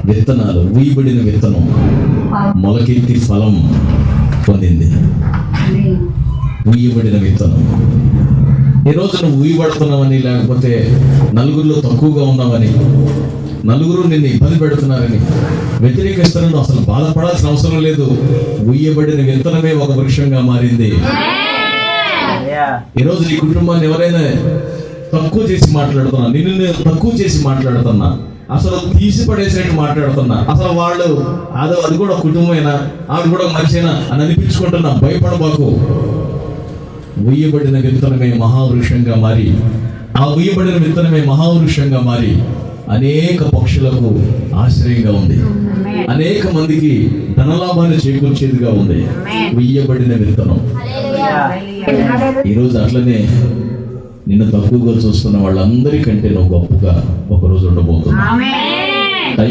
విత్తనాలు, ఉయ్యబడిన విత్తనం మొలకెత్తి ఫలం పొందింది. ఉయ్యబడిన విత్తనం. ఈరోజు నువ్వు ఉయ్యబడుతున్నావని, లేకపోతే నలుగురిలో తక్కువగా ఉన్నావని, నలుగురు నిన్ను ఇబ్బంది పెడుతున్నారని వ్యతిరేకిస్తున్నాను, అసలు బాధపడాల్సిన అవసరం లేదు. ఉయ్యబడిన విత్తనమే ఒక వృక్షంగా మారింది. ఈరోజు నీ కుటుంబాన్ని ఎవరైనా తక్కువ చేసి మాట్లాడుతున్నా, నిన్ను నేను తక్కువ చేసి మాట్లాడుతున్నా, అసలు తీసి పడేసినట్టు మాట్లాడుతున్నా, అసలు వాళ్ళు అది కూడా కుటుంబమేనా, ఆవిడ కూడా మనిషేనా అని అనిపించుకుంటున్నా, భయపడబాకు. ఉయ్యబడిన విత్తనమే మహావృక్షంగా మారి, ఆ ఉయ్యబడిన విత్తనమే మహావృక్షంగా మారి అనేక పక్షులకు ఆశ్రయంగా ఉంది, అనేక మందికి ధనలాభాన్ని చేకూర్చేదిగా ఉంది. ఉయ్యబడిన విత్తనం. ఈరోజు అట్లనే నిన్ను తక్కువగా చూస్తున్న వాళ్ళందరికంటే నువ్వు గొప్పగా ఒకరోజు ఉండబోతున్నావు.